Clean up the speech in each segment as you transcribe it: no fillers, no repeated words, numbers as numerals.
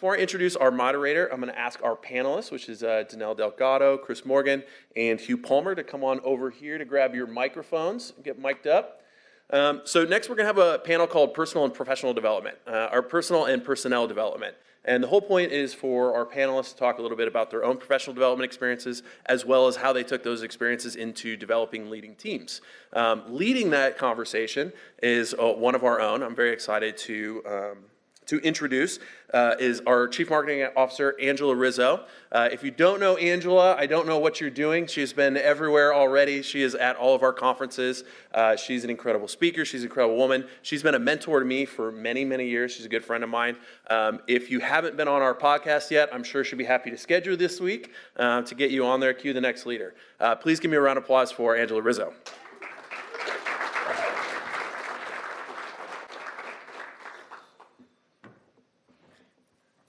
Before I introduce our moderator, I'm going to ask our panelists, which is Danelle Delgado, Chris Morgan, and Hugh Palmer, to come on over here to grab your microphones and get mic'd up. So next we're going to have a panel called Personal and Professional Development, or Personal and Personnel Development. And the whole point is for our panelists to talk a little bit about their own professional development experiences, as well as how they took those experiences into developing leading teams. Leading that conversation is one of our own. I'm very excited to introduce is our Chief Marketing Officer, Angela Rizzo. If you don't know Angela, I don't know what you're doing. She's been everywhere already. She is at all of our conferences. She's an incredible speaker. She's an incredible woman. She's been a mentor to me for many, many years. She's a good friend of mine. If you haven't been on our podcast yet, I'm sure she'll be happy to schedule this week to get you on there, cue the next leader. Please give me a round of applause for Angela Rizzo.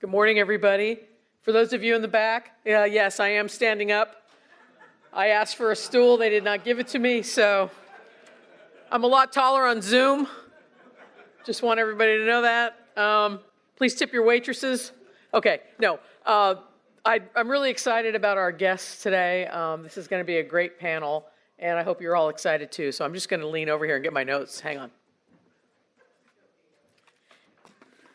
Good morning, everybody. For those of you in the back, yes, I am standing up. I asked for a stool. They did not give it to me, so I'm a lot taller on Zoom. Just want everybody to know that. Please tip your waitresses. Okay, no. I'm really excited about our guests today. This is going to be a great panel, and I hope you're all excited too. So I'm just going to lean over here and get my notes. Hang on.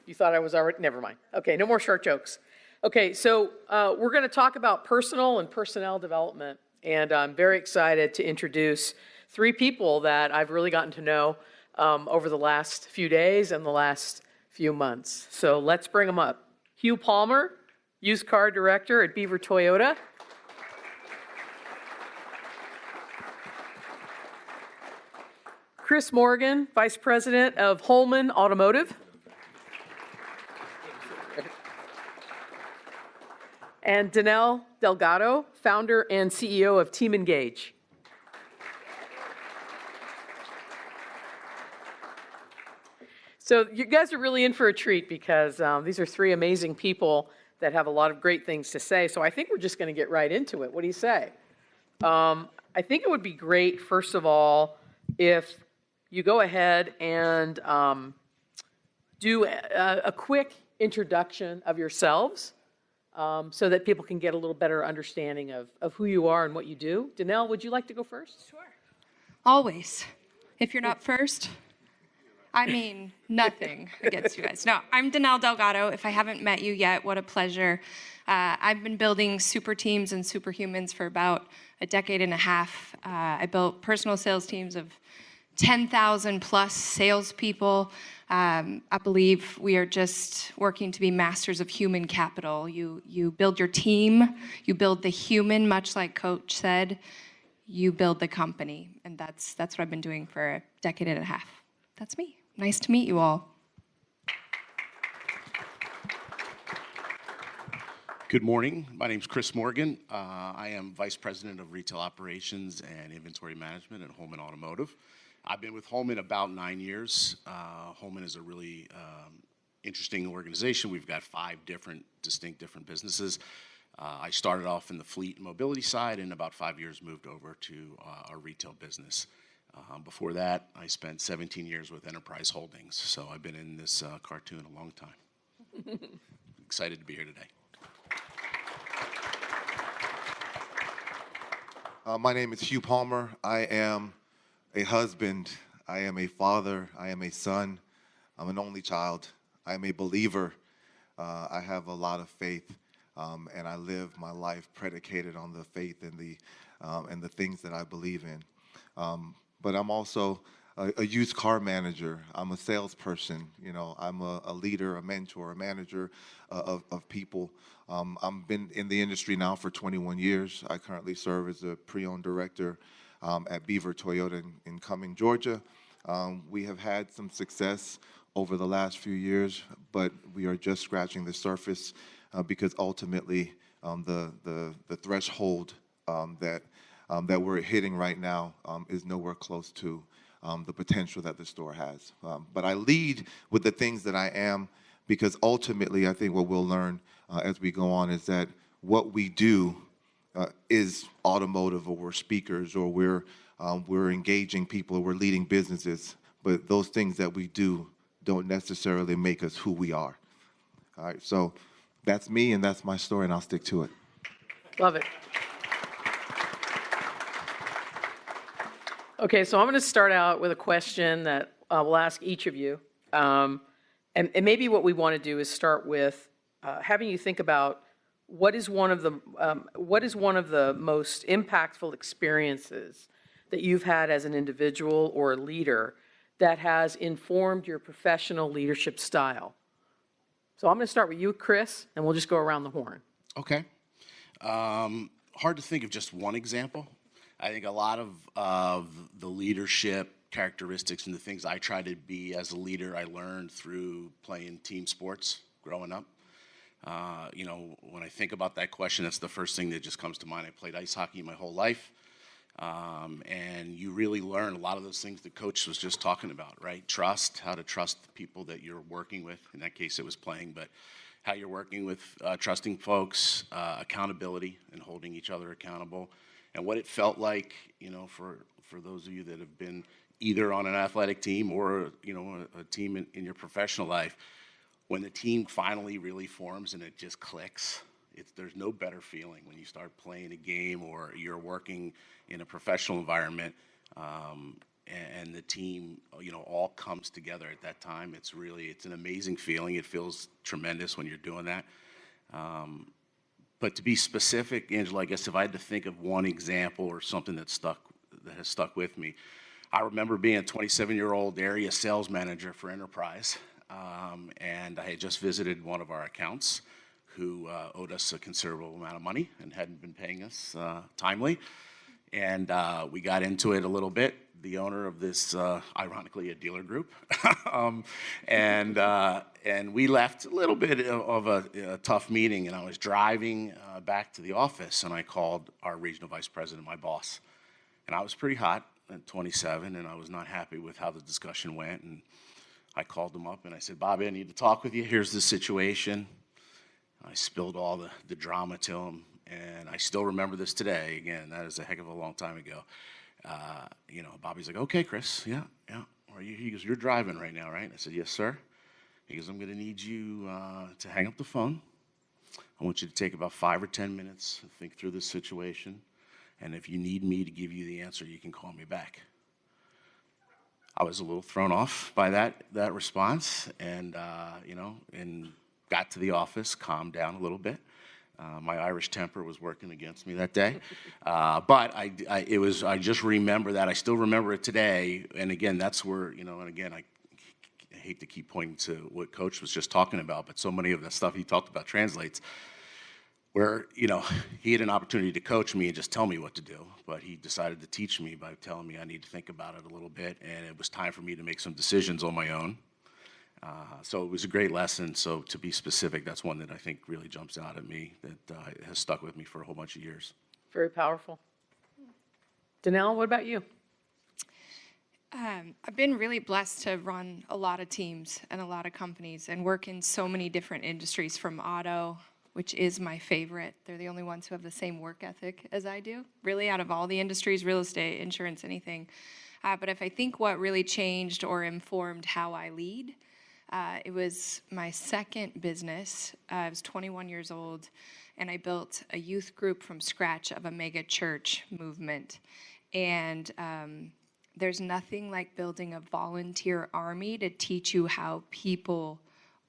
You thought I was already, never mind. Okay, no more short jokes. Okay, so we're going to talk about personal and personnel development, and I'm very excited to introduce three people that I've really gotten to know over the last few days and the last few months. So let's bring them up. Hugh Palmer, used car director at Beaver Toyota. Chris Morgan, vice president of Holman Automotive. And Danelle Delgado, founder and CEO of Team Engage. So you guys are really in for a treat because these are three amazing people that have a lot of great things to say. So I think we're just going to get right into it. What do you say? I think it would be great, first of all, if you go ahead and do a quick introduction of yourselves. So that people can get a little better understanding of who you are and what you do. Danelle, would you like to go first? Sure. Always. If you're not first, I mean nothing against you guys. No, I'm Danelle Delgado. If I haven't met you yet, what a pleasure. I've been building super teams and superhumans for about a decade and a half. I built personal sales teams of 10,000 plus salespeople. I believe we are just working to be masters of human capital. You build your team, you build the human, much like Coach said, you build the company. And that's what I've been doing for a decade and a half. That's me. Nice to meet you all. Good morning. My name is Chris Morgan. I am Vice President of Retail Operations and Inventory Management at Holman Automotive. I've been with Holman about 9 years. Holman is a really interesting organization. We've got 5 distinct different businesses. I started off in the fleet and mobility side, and about 5 years moved over to our retail business. Before that, I spent 17 years with Enterprise Holdings, so I've been in this cartoon a long time. Excited to be here today. My name is Hugh Palmer. I am a husband, I am a father, I am a son, I'm an only child, I am a believer. I have a lot of faith, and I live my life predicated on the faith and the things that I believe in. But I'm also a used car manager. I'm a salesperson. You know, I'm a leader, a mentor, a manager of people. I've been in the industry now for 21 years. I currently serve as a pre-owned director at Beaver Toyota in Cumming, Georgia. We have had some success over the last few years, but we are just scratching the surface because ultimately the threshold that we're hitting right now is nowhere close to the potential that the store has. But I lead with the things that I am because ultimately I think what we'll learn as we go on is that what we do is automotive, or we're speakers, or we're engaging people, or we're leading businesses, but those things that we do don't necessarily make us who we are. All right, so that's me and that's my story, and I'll stick to it. Love it. Okay, so I'm going to start out with a question that we'll ask each of you. And maybe what we want to do is start with having you think about what is one of the most impactful experiences that you've had as an individual or a leader that has informed your professional leadership style. So I'm going to start with you, Chris, and we'll just go around the horn. Okay. Hard to think of just one example. I think a lot of the leadership characteristics and the things I try to be as a leader, I learned through playing team sports growing up. When I think about that question, that's the first thing that just comes to mind. I played ice hockey my whole life. And you really learn a lot of those things the coach was just talking about, right? Trust, how to trust the people that you're working with. In that case, it was playing, but how you're working with trusting folks, accountability and holding each other accountable. And what it felt like, for those of you that have been either on an athletic team or, a team in your professional life, when the team finally really forms and it just clicks, there's no better feeling when you start playing a game or you're working in a professional environment and the team, all comes together at that time. It's an amazing feeling. It feels tremendous when you're doing that. But to be specific, Angela, I guess if I had to think of one example or something that has stuck with me, I remember being a 27-year-old area sales manager for Enterprise, and I had just visited one of our accounts who owed us a considerable amount of money and hadn't been paying us timely. And we got into it a little bit. The owner of this, ironically, a dealer group, and we left a little bit of a tough meeting. And I was driving back to the office, and I called our regional vice president, my boss, and I was pretty hot at 27, and I was not happy with how the discussion went. And I called him up and I said, "Bobby, I need to talk with you. Here's the situation." I spilled all the drama to him, and I still remember this today. Again, that is a heck of a long time ago. Bobby's like, "Okay, Chris, yeah. He goes, "You're driving right now, right?" I said, "Yes, sir." He goes, "I'm going to need you to hang up the phone. I want you to take about 5 or 10 minutes to think through this situation, and if you need me to give you the answer, you can call me back." I was a little thrown off by that response, and got to the office, calmed down a little bit. My Irish temper was working against me that day, but I just remember that. I still remember it today, and again, that's where, and again, I hate to keep pointing to what Coach was just talking about, but so many of the stuff he talked about translates, where, he had an opportunity to coach me and just tell me what to do, but he decided to teach me by telling me I need to think about it a little bit, and it was time for me to make some decisions on my own. So it was a great lesson. So to be specific, that's one that I think really jumps out at me that has stuck with me for a whole bunch of years. Very powerful. Danelle, what about you? I've been really blessed to run a lot of teams and a lot of companies and work in so many different industries, from auto, which is my favorite. They're the only ones who have the same work ethic as I do, really, out of all the industries, real estate, insurance, anything. But if I think what really changed or informed how I lead, it was my second business. I was 21 years old, and I built a youth group from scratch of a mega church movement. And there's nothing like building a volunteer army to teach you how people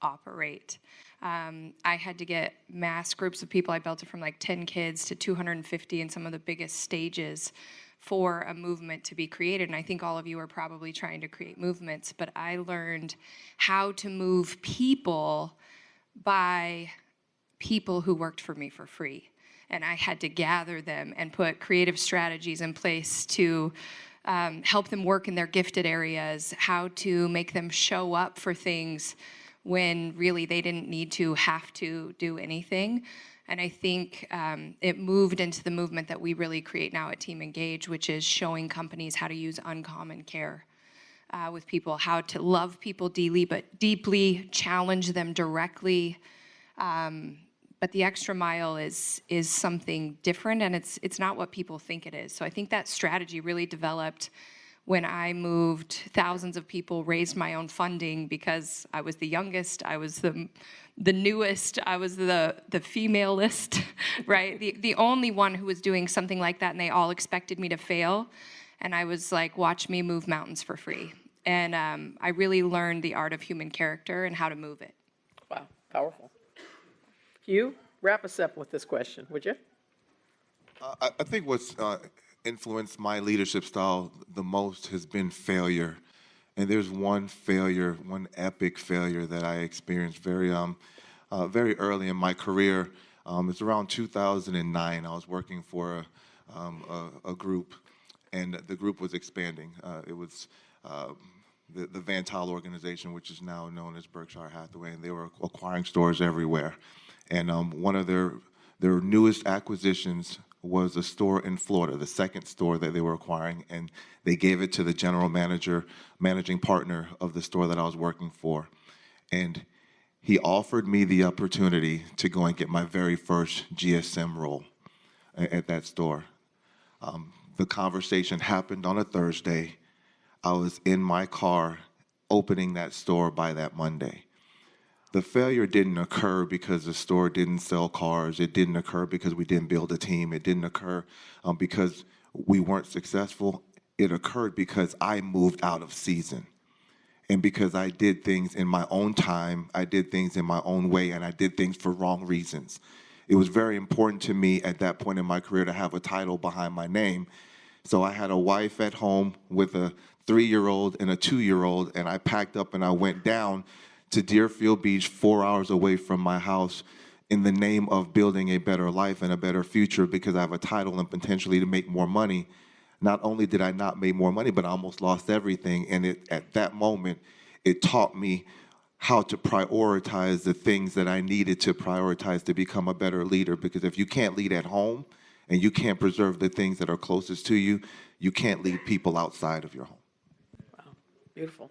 operate. I had to get mass groups of people. I built it from like 10 kids to 250 in some of the biggest stages for a movement to be created. And I think all of you are probably trying to create movements, but I learned how to move people by people who worked for me for free. And I had to gather them and put creative strategies in place to help them work in their gifted areas, how to make them show up for things when really they didn't need to have to do anything. And I think it moved into the movement that we really create now at Team Engage, which is showing companies how to use uncommon care with people, how to love people deeply, challenge them directly. But the extra mile is something different, and it's not what people think it is. So I think that strategy really developed when I moved, thousands of people raised my own funding because I was the youngest, I was the newest, I was the femalist, right? The only one who was doing something like that, and they all expected me to fail. And I was like, watch me move mountains for free. And I really learned the art of human character and how to move it. Wow, powerful. Hugh, wrap us up with this question, would you? I think what's influenced my leadership style the most has been failure. And there's one failure, one epic failure that I experienced very early in my career. It's around 2009. I was working for a group, and the group was expanding. It was the VINCUE organization, which is now known as Berkshire Hathaway, and they were acquiring stores everywhere. And one of their newest acquisitions was a store in Florida, the second store that they were acquiring, and they gave it to the general manager, managing partner of the store that I was working for. And he offered me the opportunity to go and get my very first GSM role at that store. The conversation happened on a Thursday. I was in my car opening that store by that Monday. The failure didn't occur because the store didn't sell cars. It didn't occur because we didn't build a team. It didn't occur because we weren't successful. It occurred because I moved out of season. And because I did things in my own time, I did things in my own way, and I did things for wrong reasons. It was very important to me at that point in my career to have a title behind my name. So I had a wife at home with a 3-year-old and a 2-year-old, and I packed up and I went down to Deerfield Beach, 4 hours away from my house, in the name of building a better life and a better future because I have a title and potentially to make more money. Not only did I not make more money, but I almost lost everything. And at that moment, it taught me how to prioritize the things that I needed to prioritize to become a better leader. Because if you can't lead at home and you can't preserve the things that are closest to you, you can't lead people outside of your home. Wow, beautiful.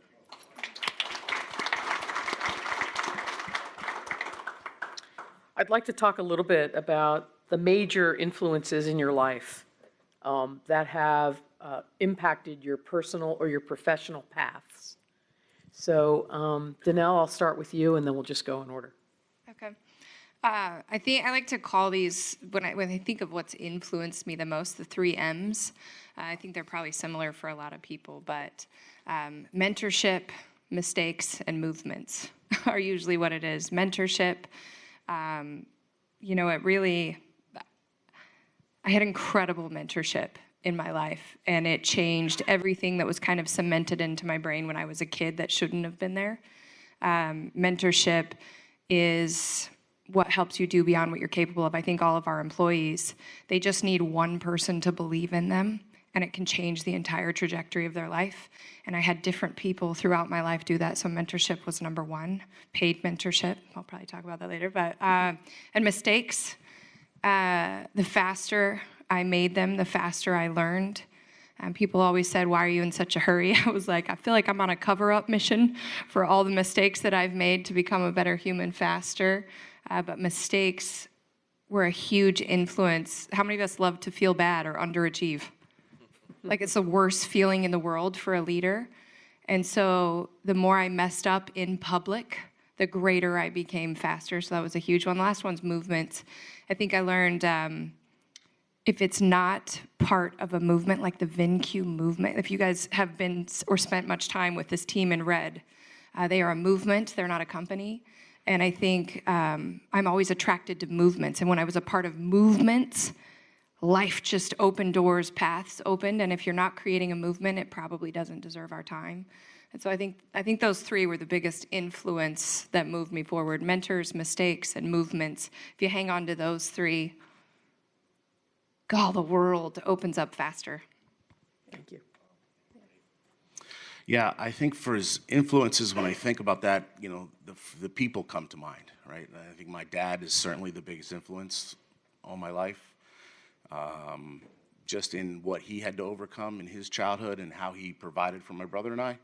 I'd like to talk a little bit about the major influences in your life that have impacted your personal or your professional paths. So, Danelle, I'll start with you, and then we'll just go in order. Okay. I think I like to call these, when I think of what's influenced me the most, the 3 M's. I think they're probably similar for a lot of people, but mentorship, mistakes, and movements are usually what it is. Mentorship, it really, I had incredible mentorship in my life, and it changed everything that was kind of cemented into my brain when I was a kid that shouldn't have been there. Mentorship is what helps you do beyond what you're capable of. I think all of our employees, they just need one person to believe in them, and it can change the entire trajectory of their life. And I had different people throughout my life do that, so mentorship was number 1. Paid mentorship, I'll probably talk about that later, but, and mistakes, the faster I made them, the faster I learned. People always said, why are you in such a hurry? I was like, I feel like I'm on a cover-up mission for all the mistakes that I've made to become a better human faster. But mistakes were a huge influence. How many of us love to feel bad or underachieve? Like, it's the worst feeling in the world for a leader. And so the more I messed up in public, the greater I became faster. So that was a huge one. The last one's movement. I think I learned if it's not part of a movement like the VINCUE movement, if you guys have been or spent much time with this team in red, they are a movement, they're not a company. And I think I'm always attracted to movements. And when I was a part of movements, life just opened doors, paths opened. And if you're not creating a movement, it probably doesn't deserve our time. And so I think those 3 were the biggest influence that moved me forward. Mentors, mistakes, and movements. If you hang on to those 3, God, the world opens up faster. Thank you. Yeah, I think for his influences, when I think about that, the people come to mind, right? I think my dad is certainly the biggest influence on my life. Just in what he had to overcome in his childhood and how he provided for my brother and I,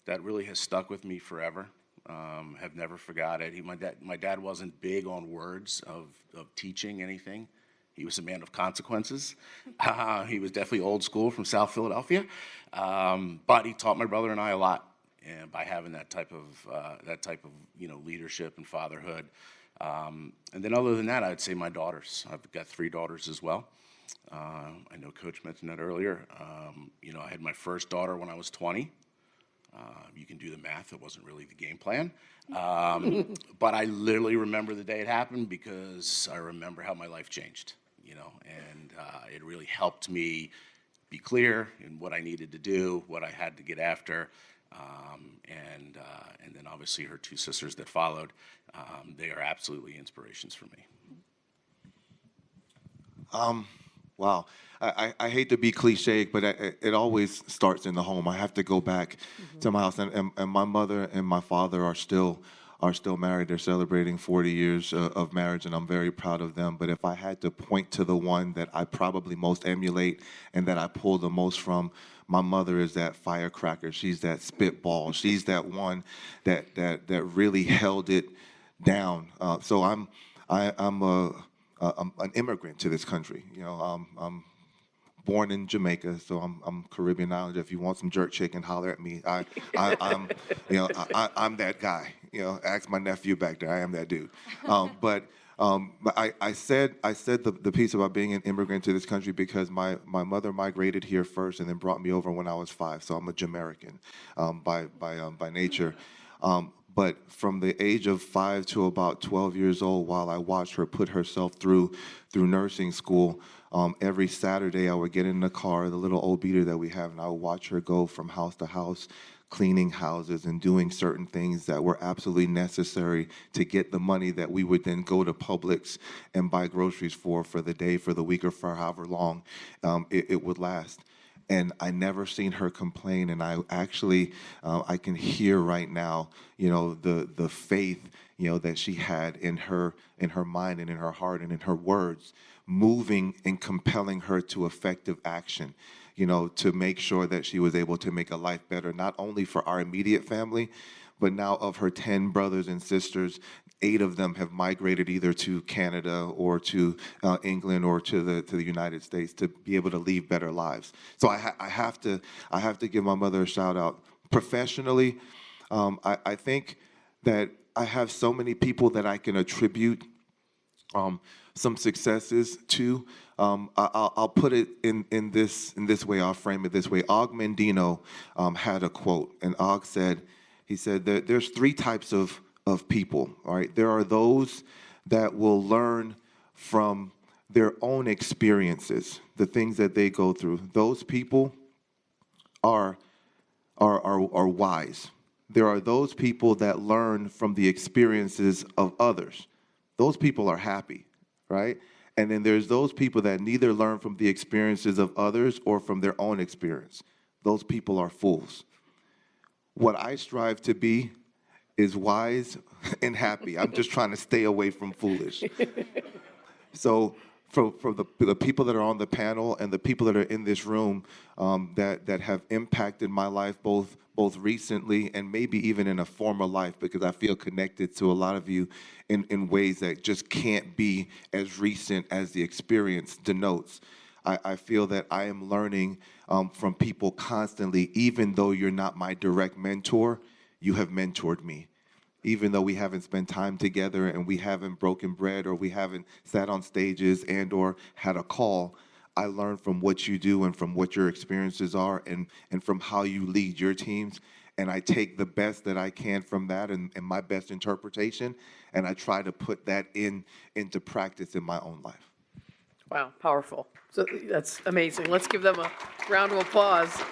that really has stuck with me forever. Have never forgot it. My dad wasn't big on words of teaching anything. He was a man of consequences. He was definitely old school from South Philadelphia, but he taught my brother and I a lot. And by having that type of leadership and fatherhood, and then other than that, I'd say my daughters. I've got 3 daughters as well. I know Coach mentioned that earlier. I had my first daughter when I was 20. You can do the math. It wasn't really the game plan. But I literally remember the day it happened because I remember how my life changed, and it really helped me be clear in what I needed to do, what I had to get after. And then obviously her 2 sisters that followed, they are absolutely inspirations for me. Wow. I hate to be cliche, but it always starts in the home. I have to go back to my house, and my mother and my father are still married. They're celebrating 40 years of marriage, and I'm very proud of them. But if I had to point to the one that I probably most emulate and that I pull the most from, my mother is that firecracker. She's that spitball. She's that one that really held it down. So I'm an immigrant to this country. I'm born in Jamaica, so I'm Caribbean Islander. If you want some jerk chicken, holler at me. I'm that guy. Ask my nephew back there. I am that dude. But I said the piece about being an immigrant to this country because my mother migrated here first and then brought me over when I was 5. So I'm a Jamaican by nature. But from the age of 5 to about 12 years old, while I watched her put herself through nursing school, every Saturday I would get in the car, the little old beater that we have, and I would watch her go from house to house, cleaning houses and doing certain things that were absolutely necessary to get the money that we would then go to Publix and buy groceries for the day, for the week, or for however long it would last. And I never seen her complain, and I actually, I can hear right now, the faith, that she had in her mind and in her heart and in her words, moving and compelling her to effective action, to make sure that she was able to make a life better, not only for our immediate family, but now of her 10 brothers and sisters, 8 of them have migrated either to Canada or to England or to the United States to be able to lead better lives. So I have to give my mother a shout out. Professionally, I think that I have so many people that I can attribute some successes to. I'll put it in this way. I'll frame it this way. Og Mandino had a quote, and Og said, he said that there's 3 types of people, all right? There are those that will learn from their own experiences, the things that they go through. Those people are wise. There are those people that learn from the experiences of others. Those people are happy, right? And then there's those people that neither learn from the experiences of others or from their own experience. Those people are fools. What I strive to be is wise and happy. I'm just trying to stay away from foolish. So for the people that are on the panel and the people that are in this room that have impacted my life both recently and maybe even in a former life, because I feel connected to a lot of you in ways that just can't be as recent as the experience denotes. I feel that I am learning from people constantly, even though you're not my direct mentor, you have mentored me. Even though we haven't spent time together and we haven't broken bread or we haven't sat on stages and or had a call, I learn from what you do and from what your experiences are and from how you lead your teams. And I take the best that I can from that and my best interpretation, and I try to put that into practice in my own life. Wow, powerful. So that's amazing. Let's give them a round of applause.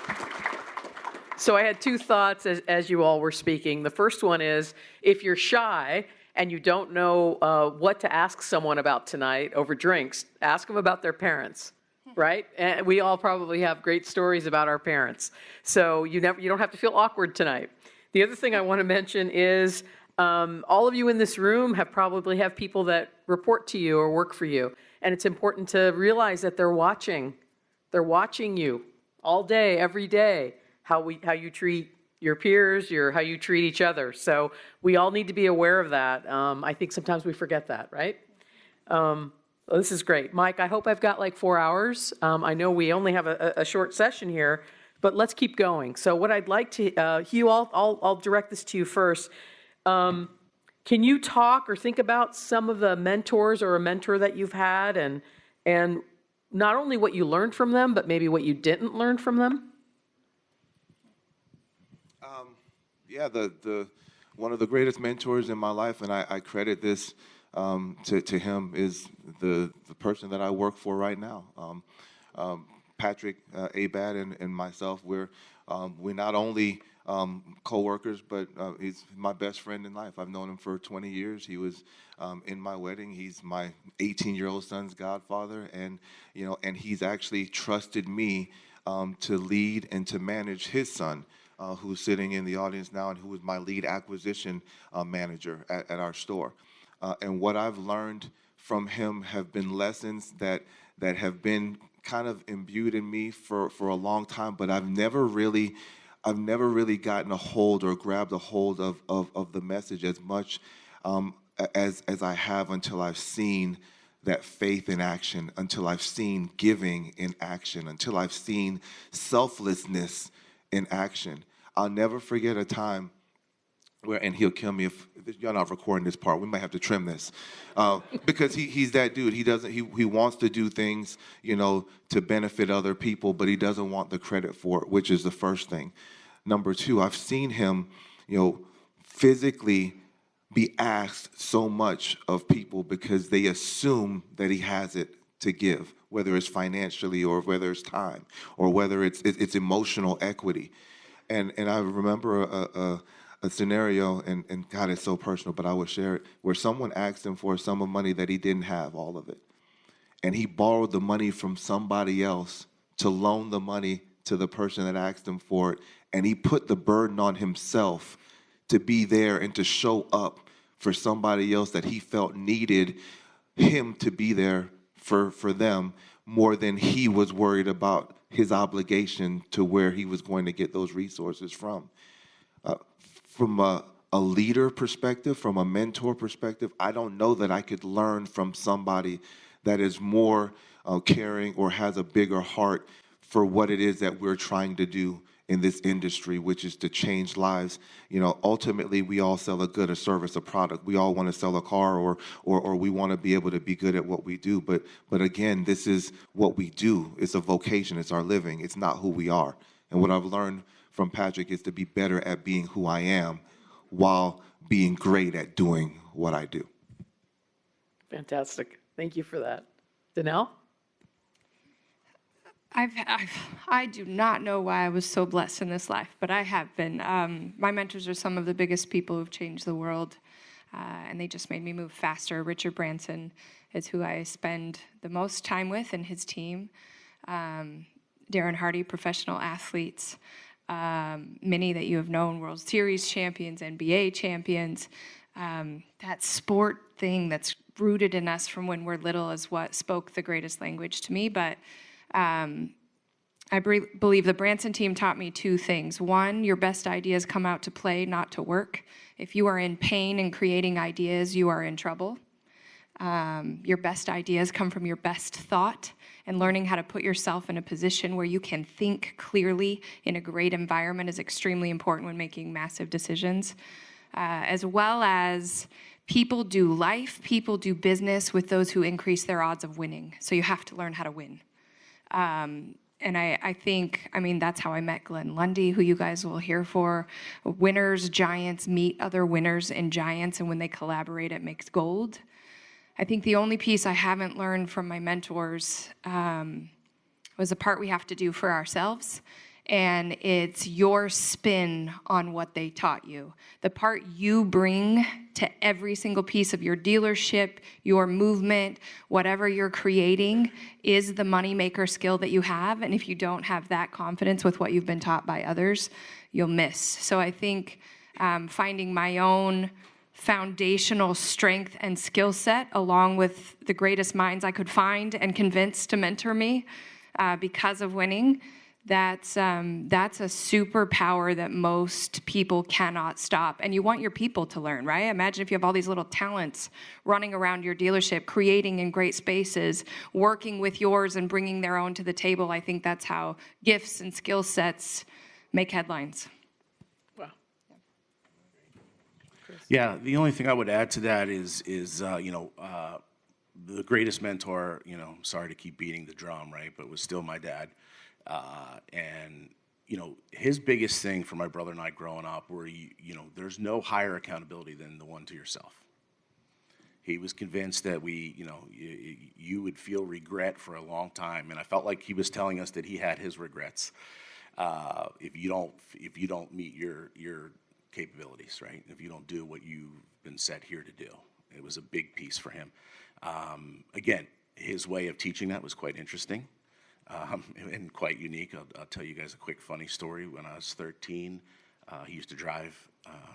So I had 2 thoughts as you all were speaking. The first one is, if you're shy and you don't know what to ask someone about tonight over drinks, ask them about their parents, right? And we all probably have great stories about our parents. So you don't have to feel awkward tonight. The other thing I want to mention is all of you in this room probably have people that report to you or work for you. And it's important to realize that they're watching. They're watching you all day, every day, how you treat your peers, how you treat each other. So we all need to be aware of that. I think sometimes we forget that, right? Oh, this is great. Mike, I hope I've got like 4 hours. I know we only have a short session here, but let's keep going. So what I'd like to, Hugh, I'll direct this to you first. Can you talk or think about some of the mentors or a mentor that you've had, and not only what you learned from them, but maybe what you didn't learn from them? Yeah, the one of the greatest mentors in my life, and I credit this to him, is the person that I work for right now. Patrick Abad and myself, we're not only co-workers, but he's my best friend in life. I've known him for 20 years. He was in my wedding. He's my 18-year-old son's godfather, and and he's actually trusted me to lead and to manage his son, who's sitting in the audience now, and who is my lead acquisition manager at our store. And what I've learned from him have been lessons that have been kind of imbued in me for a long time, but I've never really gotten a hold or grabbed a hold of the message as much as I have, until I've seen that faith in action, until I've seen giving in action, until I've seen selflessness in action. I'll never forget a time where, and he'll kill me if y'all not recording this part. We might have to trim this, because he's that dude. He wants to do things, to benefit other people, but he doesn't want the credit for it, which is the first thing. Number two, I've seen him, physically be asked so much of people because they assume that he has it to give, whether it's financially or whether it's time or whether it's emotional equity. And I remember a scenario, and God, it's so personal, but I will share it, where someone asked him for a sum of money that he didn't have, all of it. And he borrowed the money from somebody else to loan the money to the person that asked him for it. And he put the burden on himself to be there and to show up for somebody else that he felt needed him to be there for them, more than he was worried about his obligation to where he was going to get those resources from. From a leader perspective, from a mentor perspective, I don't know that I could learn from somebody that is more caring or has a bigger heart for what it is that we're trying to do in this industry, which is to change lives. Ultimately, we all sell a good, a service, a product. We all want to sell a car, or we want to be able to be good at what we do. But again, this is what we do. It's a vocation. It's our living. It's not who we are. And what I've learned from Patrick is to be better at being who I am while being great at doing what I do. Fantastic. Thank you for that. Danelle? I do not know why I was so blessed in this life, but I have been. My mentors are some of the biggest people who've changed the world, and they just made me move faster. Richard Branson is who I spend the most time with, and his team. Darren Hardy, professional athletes. Many that you have known, World Series champions, NBA champions. That sport thing that's rooted in us from when we're little is what spoke the greatest language to me. But I believe the Branson team taught me two things. One, your best ideas come out to play, not to work. If you are in pain and creating ideas, you are in trouble. Your best ideas come from your best thought, and learning how to put yourself in a position where you can think clearly in a great environment is extremely important when making massive decisions. As well as people do life, people do business with those who increase their odds of winning. So you have to learn how to win. And I think, that's how I met Glenn Lundy, who you guys will hear for. Winners, giants meet other winners and giants, and when they collaborate, it makes gold. I think the only piece I haven't learned from my mentors was the part we have to do for ourselves, and it's your spin on what they taught you. The part you bring to every single piece of your dealership, your movement, whatever you're creating is the moneymaker skill that you have, and if you don't have that confidence with what you've been taught by others, you'll miss. So I think finding my own foundational strength and skill set, along with the greatest minds I could find and convince to mentor me because of winning, that's a superpower that most people cannot stop. And you want your people to learn, right? Imagine if you have all these little talents running around your dealership, creating in great spaces, working with yours and bringing their own to the table. I think that's how gifts and skill sets make headlines. Wow. Yeah, the only thing I would add to that is the greatest mentor, sorry to keep beating the drum, right, but was still my dad. And his biggest thing for my brother and I growing up were, there's no higher accountability than the one to yourself. He was convinced that you would feel regret for a long time, and I felt like he was telling us that he had his regrets if you don't meet your capabilities, right? If you don't do what you've been set here to do. It was a big piece for him. Again, his way of teaching that was quite interesting and quite unique. I'll tell you guys a quick funny story. When I was 13, he used to drive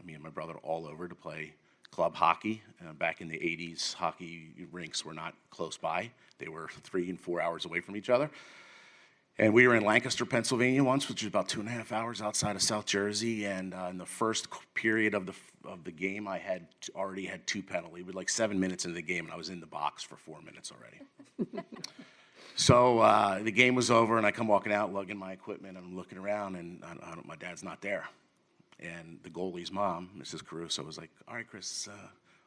me and my brother all over to play club hockey. Back in the 80s, hockey rinks were not close by. They were 3 and 4 hours away from each other. And we were in Lancaster, Pennsylvania once, which is about 2.5 hours outside of South Jersey. And in the first period of the game, I had already had 2 penalties. It was like 7 minutes into the game, and I was in the box for 4 minutes already. So the game was over, and I come walking out, lugging my equipment, and I'm looking around, and my dad's not there. And the goalie's mom, Mrs. Caruso, was like, "All right, Chris,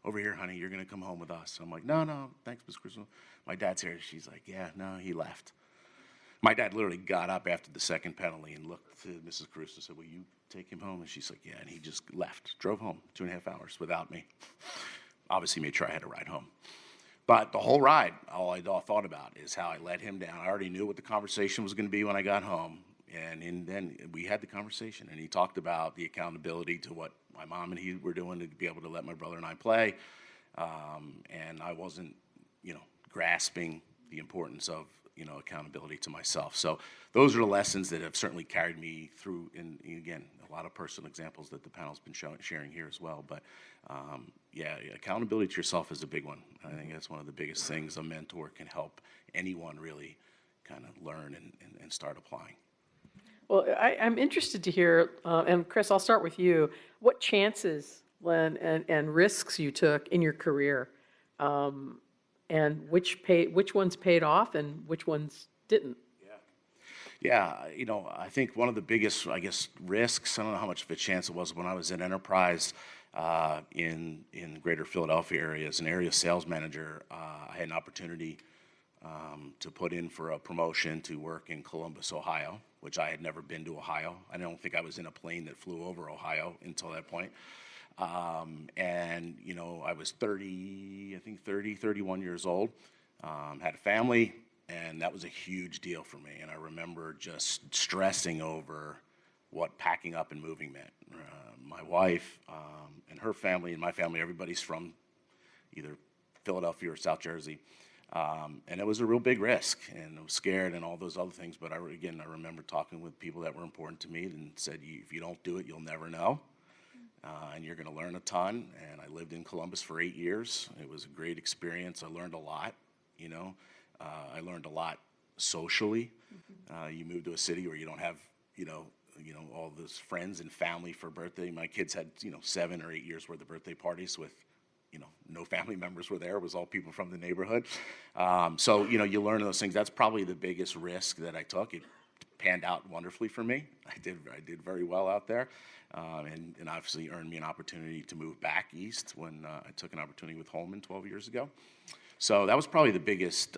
over here, honey, you're going to come home with us." So I'm like, no, thanks, Mrs. Caruso. My dad's here. She's like, "Yeah, no, he left." My dad literally got up after the second penalty and looked to Mrs. Caruso and said, "Will you take him home?" And she's like, "Yeah." And he just left, drove home 2.5 hours without me. Obviously made sure I had a ride home. But the whole ride, all I thought about is how I let him down. I already knew what the conversation was going to be when I got home. And then we had the conversation. And he talked about the accountability to what my mom and he were doing to be able to let my brother and I play. And I wasn't, grasping the importance of accountability to myself. So those are the lessons that have certainly carried me through, and again, a lot of personal examples that the panel's been sharing here as well. But accountability to yourself is a big one. I think that's one of the biggest things a mentor can help anyone really kind of learn and start applying. Well, I'm interested to hear, and Chris, I'll start with you, what chances and risks you took in your career, and which ones paid off and which ones didn't? Yeah, I think one of the biggest, risks, I don't know how much of a chance it was when I was at Enterprise in the greater Philadelphia area as an area sales manager. I had an opportunity to put in for a promotion to work in Columbus, Ohio, which I had never been to Ohio. I don't think I was in a plane that flew over Ohio until that point. And I was 31 years old, had a family, and that was a huge deal for me. And I remember just stressing over what packing up and moving meant. My wife and her family and my family, everybody's from either Philadelphia or South Jersey. And it was a real big risk, and I was scared and all those other things. But I remember talking with people that were important to me and said, if you don't do it, you'll never know. And you're going to learn a ton. And I lived in Columbus for 8 years. It was a great experience. I learned a lot, I learned a lot socially. You move to a city where you don't have, all those friends and family for birthday. My kids had, 7 or 8 years worth of birthday parties with, no family members were there. It was all people from the neighborhood. So, you learn those things. That's probably the biggest risk that I took. It panned out wonderfully for me. I did very well out there. And obviously earned me an opportunity to move back east when I took an opportunity with Holman 12 years ago. So that was probably the biggest,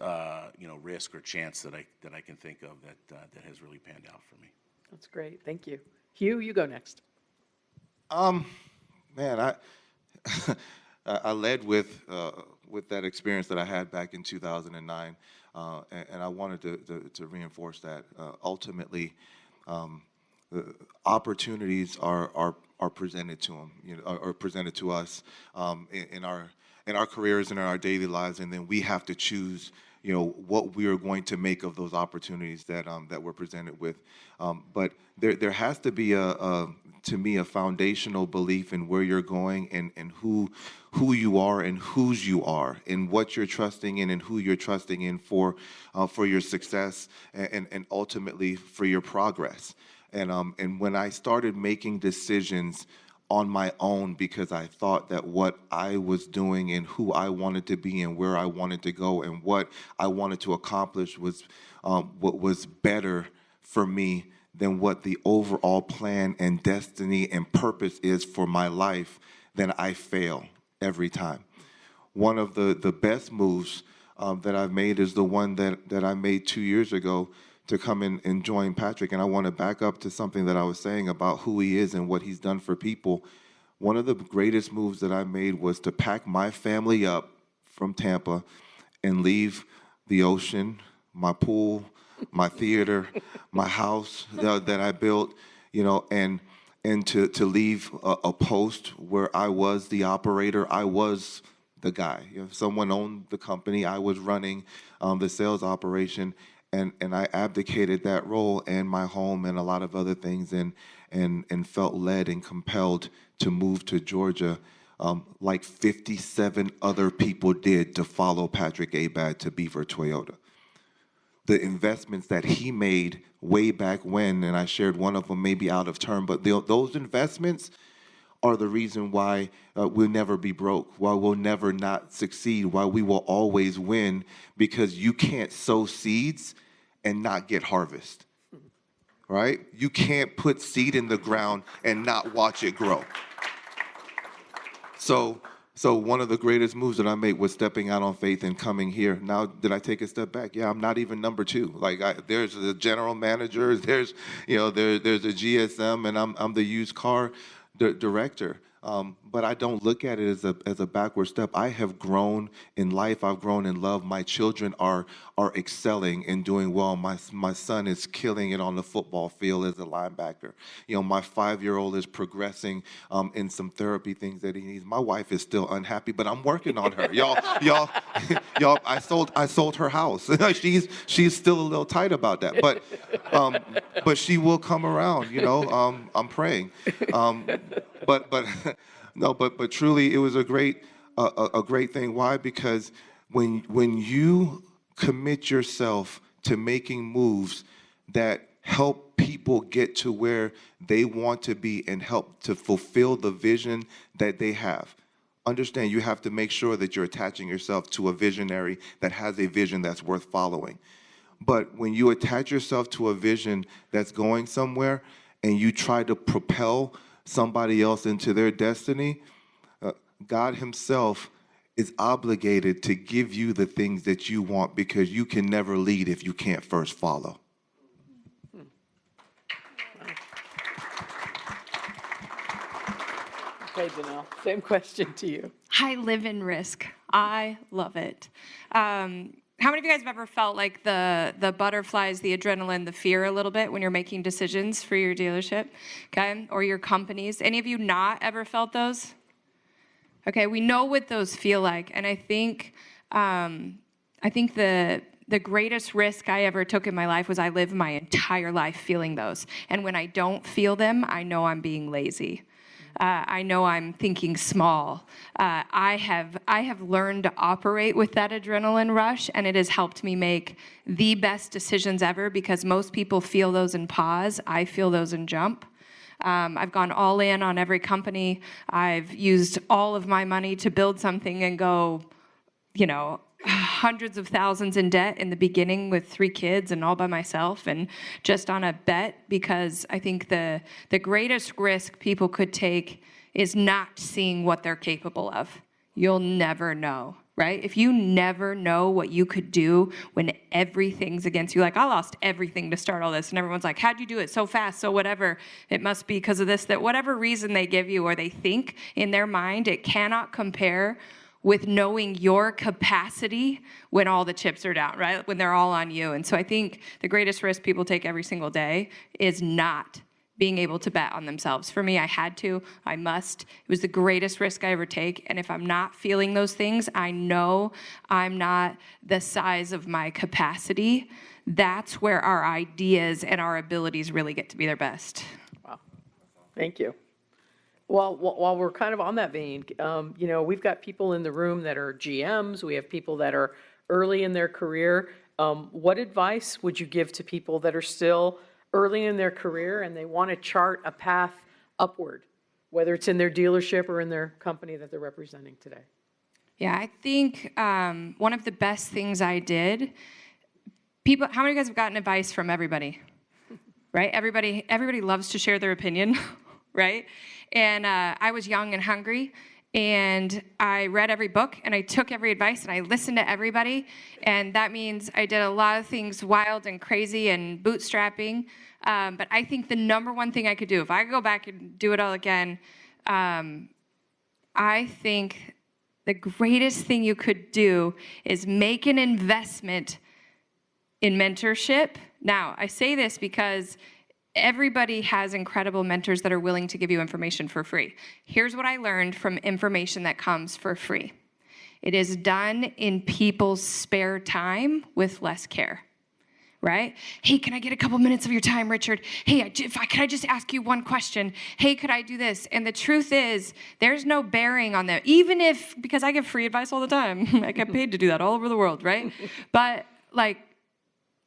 risk or chance that I can think of that has really panned out for me. That's great. Thank you. Hugh, you go next. Man, I led with that experience that I had back in 2009, and I wanted to reinforce that. Ultimately, the opportunities are presented to them, are presented to us in our careers and in our daily lives, and then we have to choose what we are going to make of those opportunities that we're presented with. But there has to be to me, a foundational belief in where you're going and who you are and whose you are and what you're trusting in and who you're trusting in for your success and ultimately for your progress. And when I started making decisions on my own because I thought that what I was doing and who I wanted to be and where I wanted to go and what I wanted to accomplish was what was better for me than what the overall plan and destiny and purpose is for my life, then I fail every time. One of the best moves that I've made is the one that I made 2 years ago to come in and join Patrick. And I want to back up to something that I was saying about who he is and what he's done for people. One of the greatest moves that I made was to pack my family up from Tampa and leave the ocean, my pool, my theater, my house that I built, and to leave a post where I was the operator, I was the guy. If someone owned the company, I was running the sales operation, and I abdicated that role and my home and a lot of other things, and felt led and compelled to move to Georgia, like 57 other people did, to follow Patrick Abad to Beaver Toyota. The investments that he made way back when, and I shared one of them maybe out of turn, but those investments are the reason why we'll never be broke, why we'll never not succeed, why we will always win, because you can't sow seeds and not get harvest, right? You can't put seed in the ground and not watch it grow. So one of the greatest moves that I made was stepping out on faith and coming here. Now, did I take a step back? Yeah, I'm not even number two. Like, there's a general manager, there's a GSM, and I'm the used car director. But I don't look at it as a backward step. I have grown in life. I've grown in love. My children are excelling and doing well. My son is killing it on the football field as a linebacker. My 5-year-old is progressing in some therapy things that he needs. My wife is still unhappy, but I'm working on her. y'all. I sold her house. she's still a little tight about that, but she will come around. I'm praying. But truly, it was a great thing. Why? Because when you commit yourself to making moves that help people get to where they want to be and help to fulfill the vision that they have, understand you have to make sure that you're attaching yourself to a visionary that has a vision that's worth following. But when you attach yourself to a vision that's going somewhere and you try to propel somebody else into their destiny, God himself is obligated to give you the things that you want, because you can never lead if you can't first follow. Okay, Danelle, same question to you. I live in risk. I love it. How many of you guys have ever felt like the butterflies, the adrenaline, the fear a little bit when you're making decisions for your dealership, okay, or your companies? Any of you not ever felt those? Okay, we know what those feel like, and I think the greatest risk I ever took in my life was I lived my entire life feeling those, and when I don't feel them, I know I'm being lazy. I know I'm thinking small. I have learned to operate with that adrenaline rush, and it has helped me make the best decisions ever, because most people feel those and pause. I feel those and jump. I've gone all in on every company. I've used all of my money to build something and go, hundreds of thousands in debt in the beginning with 3 kids and all by myself, and just on a bet, because I think the greatest risk people could take is not seeing what they're capable of. You'll never know, right? If you never know what you could do when everything's against you, like I lost everything to start all this, and everyone's like, how'd you do it so fast? So whatever, it must be because of this, that, whatever reason they give you or they think in their mind, it cannot compare with knowing your capacity when all the chips are down, right? When they're all on you. And so I think the greatest risk people take every single day is not being able to bet on themselves. For me, I had to, I must. It was the greatest risk I ever take. And if I'm not feeling those things, I know I'm not the size of my capacity. That's where our ideas and our abilities really get to be their best. Wow. Thank you. Well, while we're kind of on that vein, we've got people in the room that are GMs. We have people that are early in their career. What advice would you give to people that are still early in their career and they want to chart a path upward, whether it's in their dealership or in their company that they're representing today? Yeah, I think one of the best things I did, people, how many of you guys have gotten advice from everybody? Right? Everybody loves to share their opinion, right? And I was young and hungry, and I read every book, and I took every advice, and I listened to everybody, and that means I did a lot of things wild and crazy and bootstrapping, but I think the number one thing I could do, if I could go back and do it all again, I think the greatest thing you could do is make an investment in mentorship. Now, I say this because everybody has incredible mentors that are willing to give you information for free. Here's what I learned from information that comes for free. It is done in people's spare time with less care, right? Hey, can I get a couple minutes of your time, Richard? Hey, can I just ask you one question? Hey, could I do this? And the truth is, there's no bearing on them. Even if, because I give free advice all the time. I get paid to do that all over the world, right? But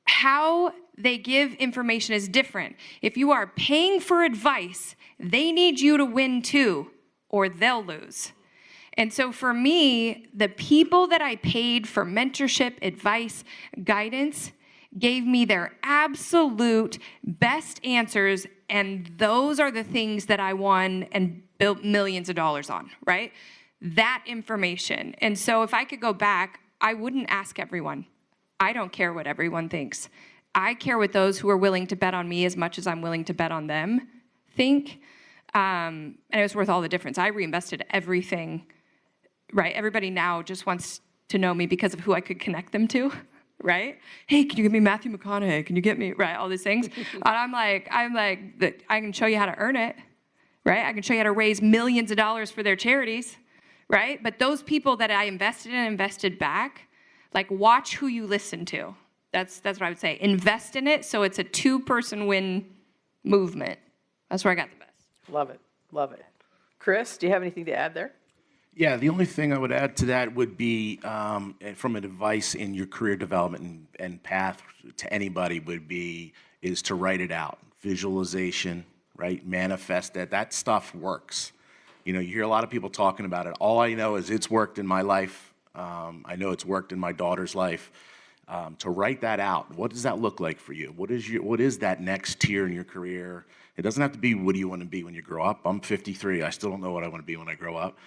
how they give information is different. If you are paying for advice, they need you to win too, or they'll lose. And so for me, the people that I paid for mentorship, advice, guidance, gave me their absolute best answers, and those are the things that I won and built millions of dollars on, right? That information. And so if I could go back, I wouldn't ask everyone. I don't care what everyone thinks. I care what those who are willing to bet on me as much as I'm willing to bet on them think. And it was worth all the difference. I reinvested everything, right? Everybody now just wants to know me because of who I could connect them to, right? Hey, can you give me Matthew McConaughey? Can you get me, right? All these things. And I'm like, I can show you how to earn it, right? I can show you how to raise millions of dollars for their charities, right? But those people that I invested in and invested back, watch who you listen to. That's what I would say. Invest in it so it's a two-person win movement. That's where I got the best. Love it. Love it. Chris, do you have anything to add there? Yeah, the only thing I would add to that would be, from advice in your career development and path to anybody is to write it out. Visualization, right? Manifest it. That stuff works. You hear a lot of people talking about it. All I know is it's worked in my life. I know it's worked in my daughter's life. To write that out, what does that look like for you? What is that next tier in your career? It doesn't have to be what do you want to be when you grow up. I'm 53. I still don't know what I want to be when I grow up.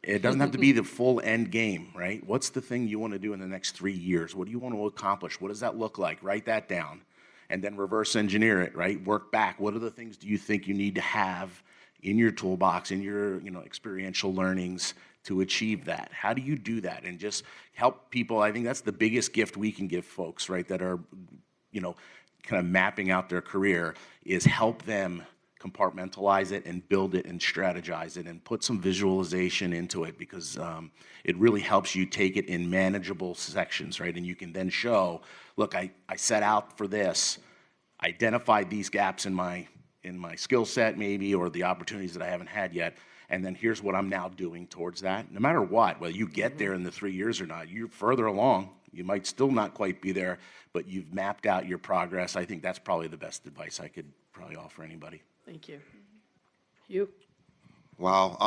It doesn't have to be the full end game, right? What's the thing you want to do in the next 3 years? What do you want to accomplish? What does that look like? Write that down, and then reverse engineer it, right? Work back. What are the things do you think you need to have in your toolbox, in your experiential learnings to achieve that? How do you do that? And just help people. I think that's the biggest gift we can give folks, right, that are, kind of mapping out their career, is help them compartmentalize it and build it and strategize it and put some visualization into it, because it really helps you take it in manageable sections, right? And you can then show, look, I set out for this, identified these gaps in my skill set maybe, or the opportunities that I haven't had yet, and then here's what I'm now doing towards that. No matter what, whether you get there in the 3 years or not, you're further along. You might still not quite be there, but you've mapped out your progress. I think that's probably the best advice I could probably offer anybody. Thank you. Hugh? Wow.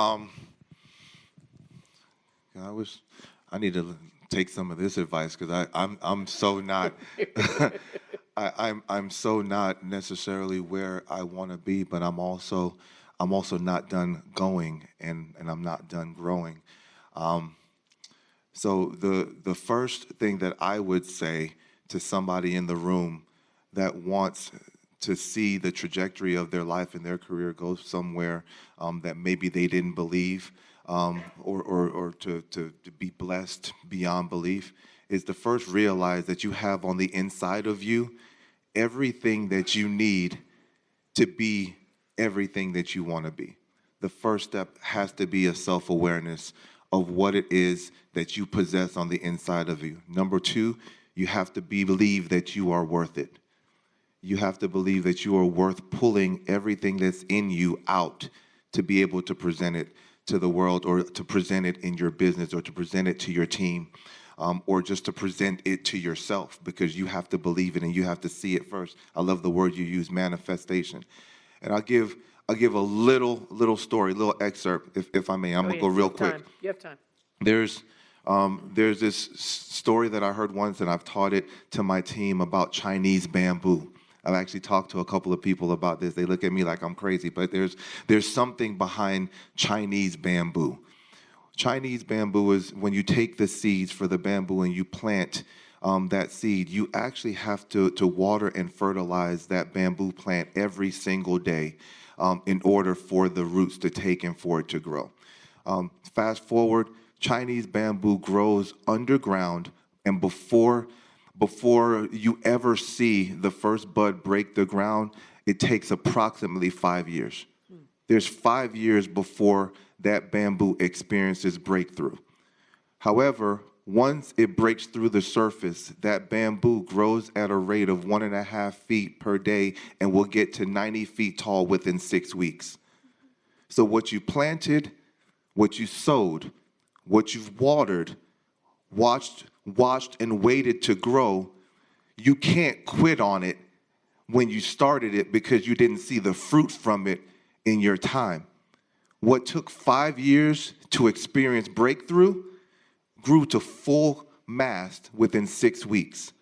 I need to take some of this advice, because I'm so not I'm so not necessarily where I want to be, but I'm also not done going, and I'm not done growing. So the first thing that I would say to somebody in the room that wants to see the trajectory of their life and their career go somewhere that maybe they didn't believe, or to be blessed beyond belief, is to first realize that you have on the inside of you everything that you need to be everything that you want to be. The first step has to be a self-awareness of what it is that you possess on the inside of you. Number two, you have to believe that you are worth it. You have to believe that you are worth pulling everything that's in you out to be able to present it to the world, or to present it in your business, or to present it to your team, or just to present it to yourself, because you have to believe it and you have to see it first. I love the word you use, manifestation. And I'll give a little story, a little excerpt, if I may. I'm gonna go real quick. You have time. There's this story that I heard once, and I've taught it to my team, about Chinese bamboo. I've actually talked to a couple of people about this. They look at me like I'm crazy, but there's something behind Chinese bamboo. Chinese bamboo is when you take the seeds for the bamboo and you plant that seed, you actually have to water and fertilize that bamboo plant every single day in order for the roots to take and for it to grow. Fast forward, Chinese bamboo grows underground, and before you ever see the first bud break the ground, it takes approximately 5 years. There's 5 years before that bamboo experiences breakthrough. However, once it breaks through the surface, that bamboo grows at a rate of 1.5 feet per day and will get to 90 feet tall within 6 weeks. So what you planted, what you sowed, what you've watered, watched and waited to grow, you can't quit on it when you started it because you didn't see the fruit from it in your time. What took 5 years to experience breakthrough grew to full mast within 6 weeks.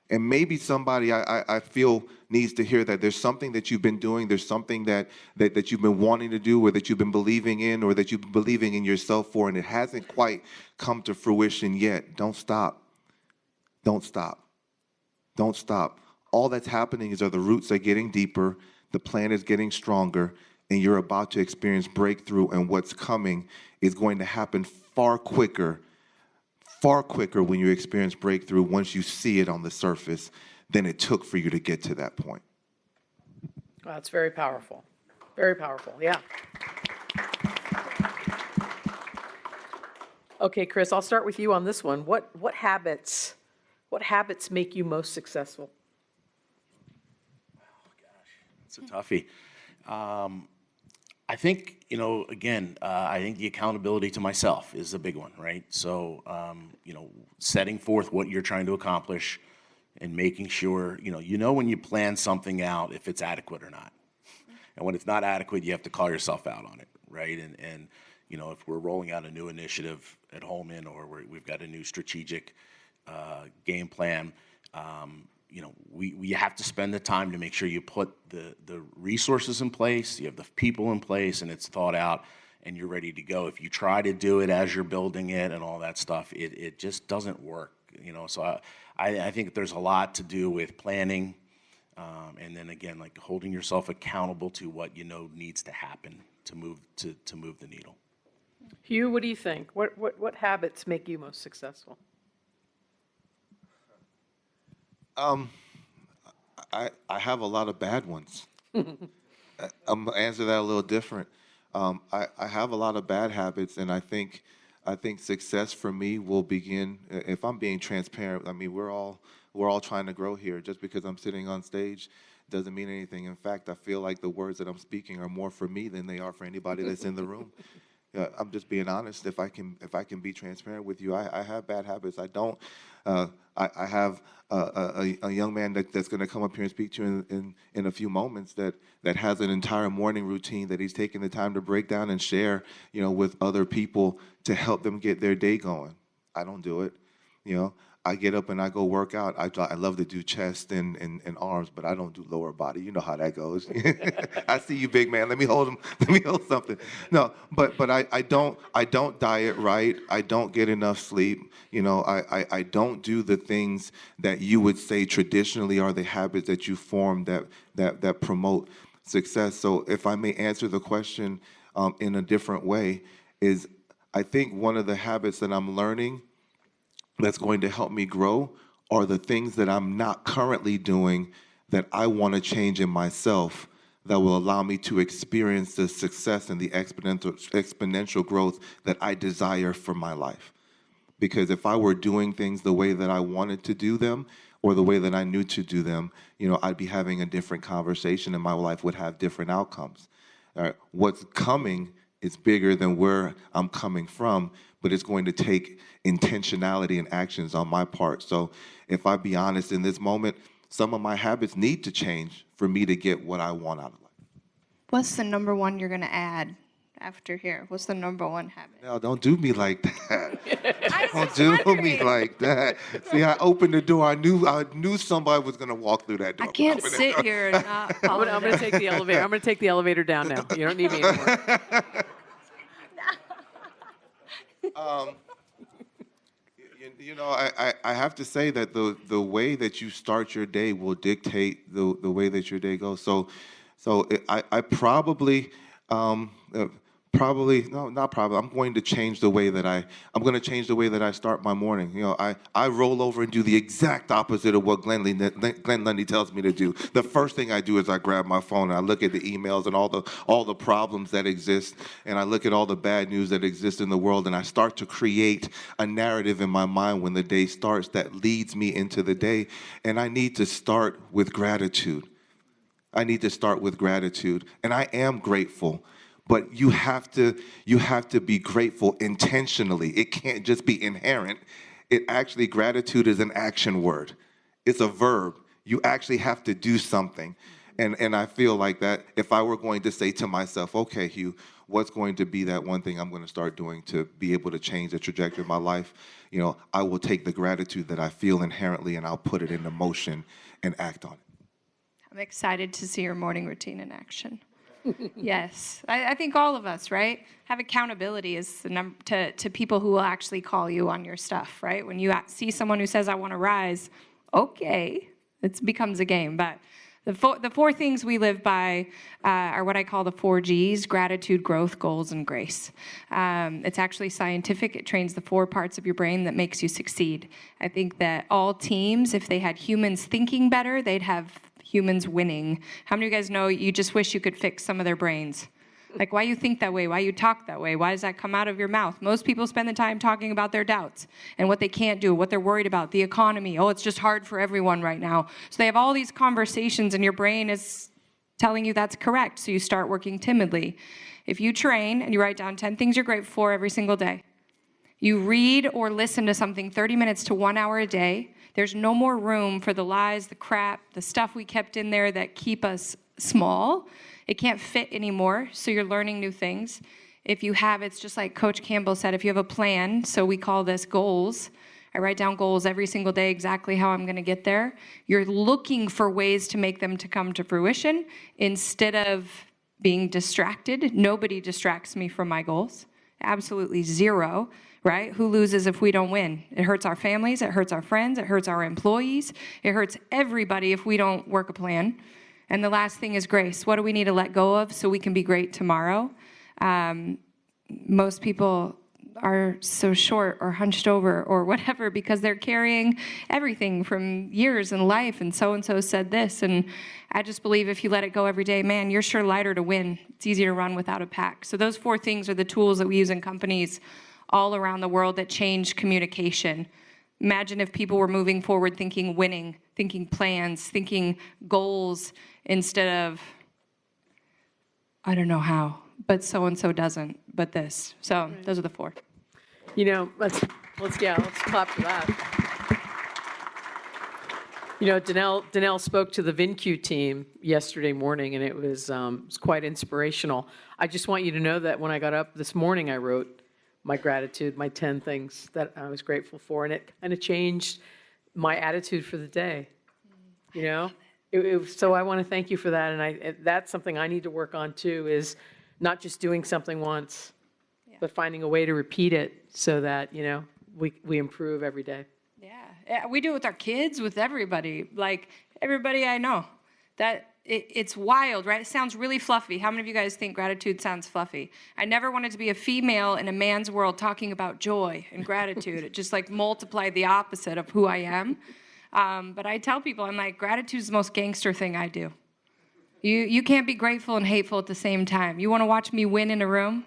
And maybe somebody I feel needs to hear that there's something that you've been doing, there's something that you've been wanting to do, or that you've been believing in, or that you've been believing in yourself for, and it hasn't quite come to fruition yet. Don't stop. Don't stop. Don't stop. All that's happening is the roots are getting deeper, the plant is getting stronger, and you're about to experience breakthrough, and what's coming is going to happen far quicker when you experience breakthrough, once you see it on the surface, than it took for you to get to that point. Well, that's very powerful. Very powerful, yeah. Okay, Chris, I'll start with you on this one. What habits make you most successful? It's a toughie. I think, again, I think the accountability to myself is a big one, right? So, setting forth what you're trying to accomplish and making sure, when you plan something out, if it's adequate or not. And when it's not adequate, you have to call yourself out on it, right? And if we're rolling out a new initiative at Holman, or we've got a new strategic game plan, we have to spend the time to make sure you put the resources in place, you have the people in place, and it's thought out, and you're ready to go. If you try to do it as you're building it and all that stuff, it just doesn't work. So I think there's a lot to do with planning, and then again, like holding yourself accountable to what needs to happen to move the needle. Hugh, what do you think? What habits make you most successful? I have a lot of bad ones. I'm gonna answer that a little different. I have a lot of bad habits, and I think success for me will begin, if I'm being transparent. I mean, we're all trying to grow here. Just because I'm sitting on stage doesn't mean anything. In fact, I feel like the words that I'm speaking are more for me than they are for anybody that's in the room. I'm just being honest. If I can be transparent with you, I have bad habits. I don't. I have a young man that's going to come up here and speak to you in a few moments that has an entire morning routine that he's taking the time to break down and share, with other people to help them get their day going. I don't do it. I get up and I go work out. I love to do chest and arms, but I don't do lower body. You know how that goes. I see you, big man. Let me hold him. Let me hold something. No, but I don't diet right. I don't get enough sleep. I don't do the things that you would say traditionally are the habits that you form that promote success. So if I may answer the question in a different way, is I think one of the habits that I'm learning that's going to help me grow are the things that I'm not currently doing that I want to change in myself that will allow me to experience the success and the exponential growth that I desire for my life. Because if I were doing things the way that I wanted to do them, or the way that I knew to do them, I'd be having a different conversation and my life would have different outcomes. What's coming is bigger than where I'm coming from, but it's going to take intentionality and actions on my part. So if I be honest in this moment, some of my habits need to change for me to get what I want out of life. What's the number one you're going to add after here? What's the number one habit? No, don't do me like that. Don't do me like that. See, I opened the door. I knew somebody was going to walk through that door. I can't sit here and not follow I'm going to take the elevator. I'm going to take the elevator down now. You don't need me anymore. I have to say that the way that you start your day will dictate the way that your day goes. So I probably I'm going to change the way that I'm going to change the way that I start my morning. I roll over and do the exact opposite of what Glenn Lundy tells me to do. The first thing I do is I grab my phone and I look at the emails and all the problems that exist, and I look at all the bad news that exists in the world, and I start to create a narrative in my mind when the day starts that leads me into the day. And I need to start with gratitude. And I am grateful. But you have to be grateful intentionally. It can't just be inherent. Gratitude is an action word. It's a verb. You actually have to do something. And I feel like that if I were going to say to myself, okay, Hugh, what's going to be that one thing I'm going to start doing to be able to change the trajectory of my life? I will take the gratitude that I feel inherently and I'll put it into motion and act on it. I'm excited to see your morning routine in action. Yes, I think all of us, right, have accountability as the to people who will actually call you on your stuff, right? When you see someone who says, I want to rise, okay, it becomes a game. But the four things we live by are what I call the 4 Gs: gratitude, growth, goals, and grace. It's actually scientific. It trains the 4 parts of your brain that makes you succeed. I think that all teams, if they had humans thinking better, they'd have humans winning. How many of you guys know you just wish you could fix some of their brains? Like, why you think that way, why you talk that way, why does that come out of your mouth? Most people spend the time talking about their doubts and what they can't do, what they're worried about, the economy. Oh, it's just hard for everyone right now. So they have all these conversations and your brain is telling you that's correct, so you start working timidly. If you train and you write down 10 things you're grateful for every single day, you read or listen to something 30 minutes to 1 hour a day, there's no more room for the lies, the crap, the stuff we kept in there that keep us small. It can't fit anymore, so you're learning new things. If you have, it's just like Coach Campbell said, if you have a plan, so we call this goals. I write down goals every single day, exactly how I'm going to get there. You're looking for ways to make them to come to fruition instead of being distracted. Nobody distracts me from my goals. Absolutely zero. Right? Who loses if we don't win? It hurts our families, it hurts our friends, it hurts our employees, it hurts everybody if we don't work a plan. And the last thing is grace. What do we need to let go of so we can be great tomorrow? Most people are so short or hunched over or whatever because they're carrying everything from years in life, and so said this. And I just believe if you let it go every day, man, you're sure lighter to win. It's easier to run without a pack. So those 4 things are the tools that we use in companies all around the world that change communication. Imagine if people were moving forward thinking winning, thinking plans, thinking goals instead of, I don't know how, but so-and-so doesn't, but this. So those are the 4. Let's clap for that. Danelle spoke to the VINCUE team yesterday morning, and it was quite inspirational. I just want you to know that when I got up this morning, I wrote my gratitude, my 10 things that I was grateful for, and it kind of changed my attitude for the day. So I want to thank you for that, and that's something I need to work on too, is not just doing something once, but finding a way to repeat it so that, we improve every day. Yeah, we do it with our kids, with everybody, like everybody I know. It's wild, right? It sounds really fluffy. How many of you guys think gratitude sounds fluffy? I never wanted to be a female in a man's world talking about joy and gratitude. It just multiplied the opposite of who I am. But I tell people, I'm like, gratitude is the most gangster thing I do. You can't be grateful and hateful at the same time. You want to watch me win in a room?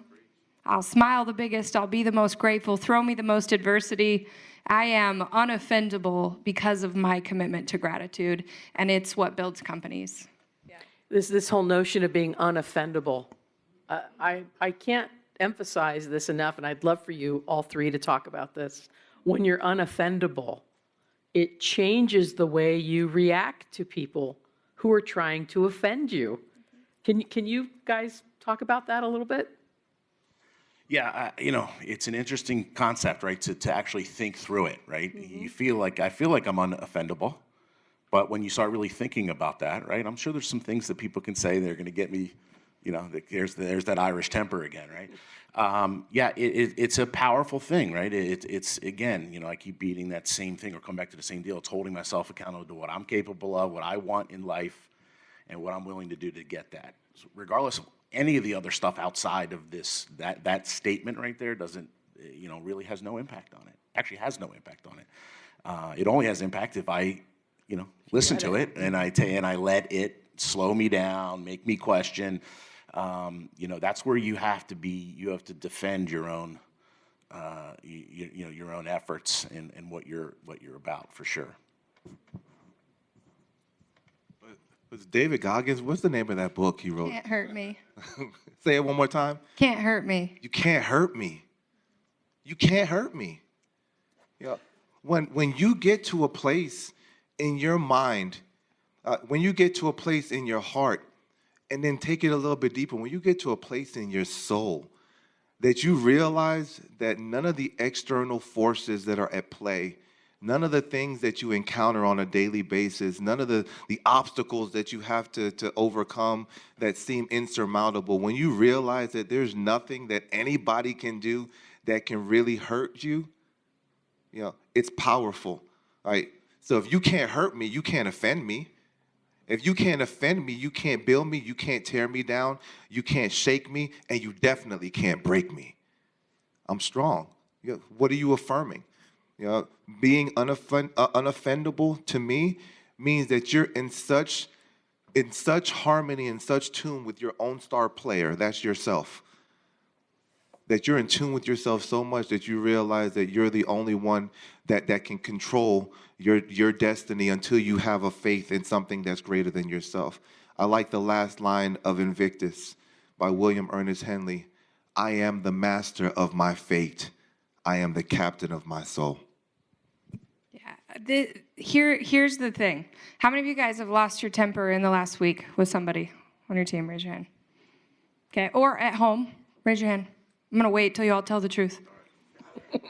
I'll smile the biggest. I'll be the most grateful. Throw me the most adversity. I am unoffendable because of my commitment to gratitude, and it's what builds companies. This whole notion of being unoffendable, I can't emphasize this enough, and I'd love for you all three to talk about this. When you're unoffendable, it changes the way you react to people who are trying to offend you. Can you guys talk about that a little bit? Yeah, it's an interesting concept, right? To actually think through it, right? I feel like I'm unoffendable, but when you start really thinking about that, right? I'm sure there's some things that people can say that are going to get me, there's that Irish temper again, right? It's a powerful thing, right? It's again, I keep beating that same thing or come back to the same deal. It's holding myself accountable to what I'm capable of, what I want in life, and what I'm willing to do to get that. So regardless of any of the other stuff outside of this, that statement right there doesn't, really has no impact on it. Actually has no impact on it. It only has impact if I, listen to it and I let it slow me down, make me question. That's where you have to defend your own, your own efforts and what you're about, for sure. Was David Goggins? What's the name of that book he wrote? Can't hurt me. Say it one more time. Can't hurt me. You can't hurt me. You can't hurt me. When you get to a place in your mind, when you get to a place in your heart, and then take it a little bit deeper, when you get to a place in your soul that you realize that none of the external forces that are at play, none of the things that you encounter on a daily basis, none of the obstacles that you have to overcome that seem insurmountable, when you realize that there's nothing that anybody can do that can really hurt you, it's powerful, right? So if you can't hurt me, you can't offend me. If you can't offend me, you can't build me, you can't tear me down, you can't shake me, and you definitely can't break me. I'm strong. What are you affirming? Being unoffendable to me means that you're in such harmony, in such tune with your own star player, that's yourself. That you're in tune with yourself so much that you realize that you're the only one that can control your destiny until you have a faith in something that's greater than yourself. I like the last line of Invictus by William Ernest Henley. I am the master of my fate. I am the captain of my soul. Yeah. Here's the thing. How many of you guys have lost your temper in the last week with somebody on your team? Raise your hand. Okay. Or at home, raise your hand. I'm going to wait till you all tell the truth.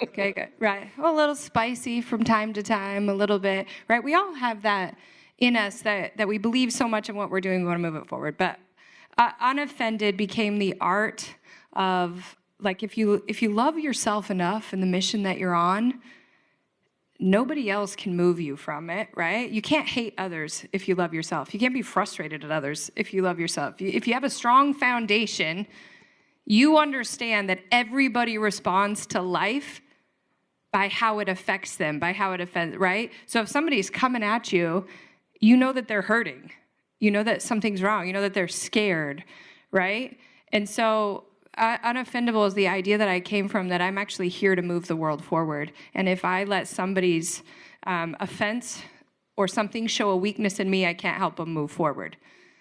Okay, good. Right. A little spicy from time to time, a little bit. Right. We all have that in us that we believe so much in what we're doing, we want to move it forward. But unoffended became the art of, like, if you love yourself enough and the mission that you're on, nobody else can move you from it, right? You can't hate others if you love yourself. You can't be frustrated at others if you love yourself. If you have a strong foundation, you understand that everybody responds to life by how it affects them, by how it offends, right? So if somebody's coming at you, you know that they're hurting. You know that something's wrong. You know that they're scared, right? And so unoffendable is the idea that I came from, that I'm actually here to move the world forward. And if I let somebody's offense or something show a weakness in me, I can't help but move forward.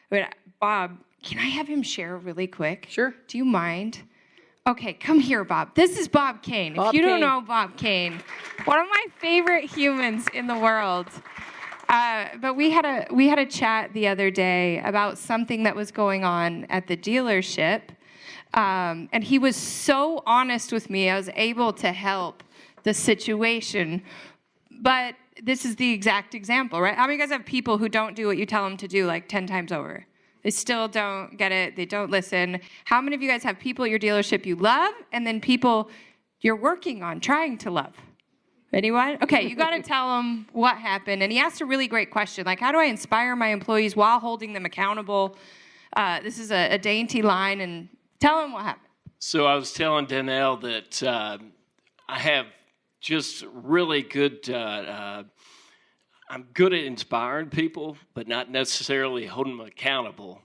But Bob, can I have him share really quick? Sure. Do you mind? Okay, come here, Bob. This is Bob Kane. If you don't know Bob Kane, one of my favorite humans in the world. But we had a chat the other day about something that was going on at the dealership. And he was so honest with me, I was able to help the situation. But this is the exact example, right? How many of you guys have people who don't do what you tell them to do like 10 times over? They still don't get it. They don't listen. How many of you guys have people at your dealership you love and then people you're working on, trying to love? Anyone? Okay, you got to tell them what happened. And he asked a really great question, like, how do I inspire my employees while holding them accountable? This is a dainty line, and tell them what happened. So I was telling Danielle that I have just really good, I'm good at inspiring people, but not necessarily holding them accountable.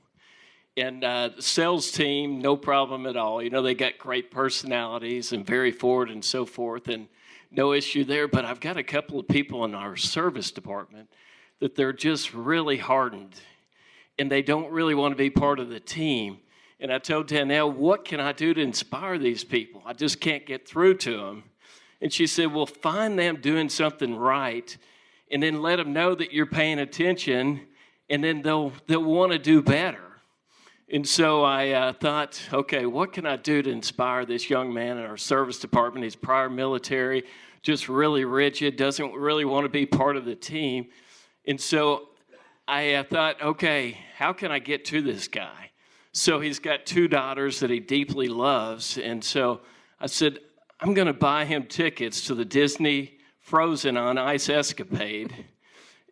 And the sales team, no problem at all. You know, they got great personalities and very forward and so forth, and no issue there. But I've got a couple of people in our service department that they're just really hardened, and they don't really want to be part of the team. And I told Danielle, what can I do to inspire these people? I just can't get through to them. And she said, well, find them doing something right, and then let them know that you're paying attention, and then they'll want to do better. And so I thought, okay, what can I do to inspire this young man in our service department? He's prior military, just really rigid, doesn't really want to be part of the team. And so I thought, okay, how can I get to this guy? So he's got 2 daughters that he deeply loves. And so I said, I'm going to buy him tickets to the Disney Frozen on Ice escapade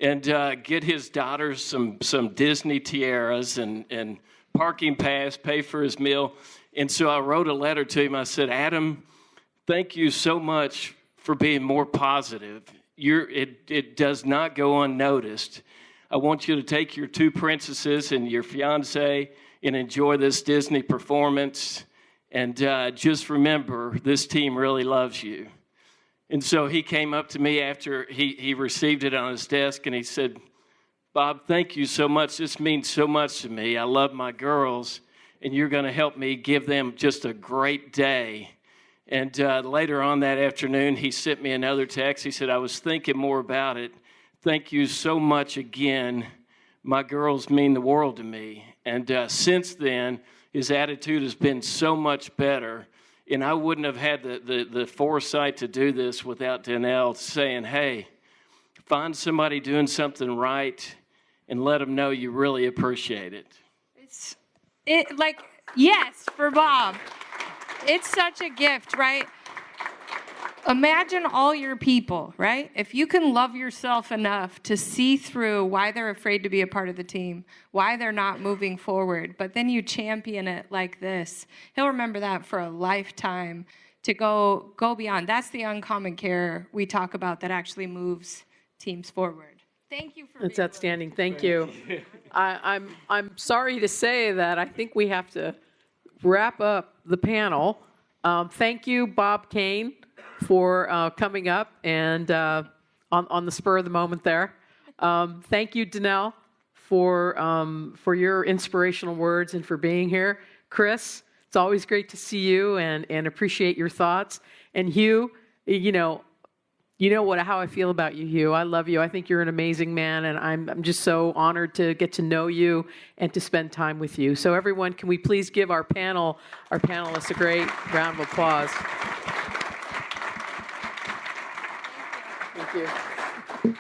and get his daughters some Disney tiaras and parking pass, pay for his meal. And so I wrote a letter to him. I said, Adam, thank you so much for being more positive. It does not go unnoticed. I want you to take your 2 princesses and your fiance and enjoy this Disney performance. And just remember, this team really loves you. And so he came up to me after he received it on his desk, and he said, Bob, thank you so much. This means so much to me. I love my girls, and you're going to help me give them just a great day. And later on that afternoon, he sent me another text. He said, I was thinking more about it. Thank you so much again. My girls mean the world to me. And since then, his attitude has been so much better. And I wouldn't have had the foresight to do this without Danelle saying, hey, find somebody doing something right and let them know you really appreciate it. Yes, for Bob. It's such a gift, right? Imagine all your people, right? If you can love yourself enough to see through why they're afraid to be a part of the team, why they're not moving forward, but then you champion it like this, he'll remember that for a lifetime to go beyond. That's the uncommon care we talk about that actually moves teams forward. Thank you for That's being outstanding. Thank you. I'm sorry to say that I think we have to wrap up the panel. Thank you, Bob Kane, for coming up and on the spur of the moment there. Thank you, Danelle, for your inspirational words and for being here. Chris, it's always great to see you and appreciate your thoughts. And Hugh, you know how I feel about you, Hugh. I love you. I think you're an amazing man, and I'm just so honored to get to know you and to spend time with you. So everyone, can we please give our panelists a great round of applause. Thank you.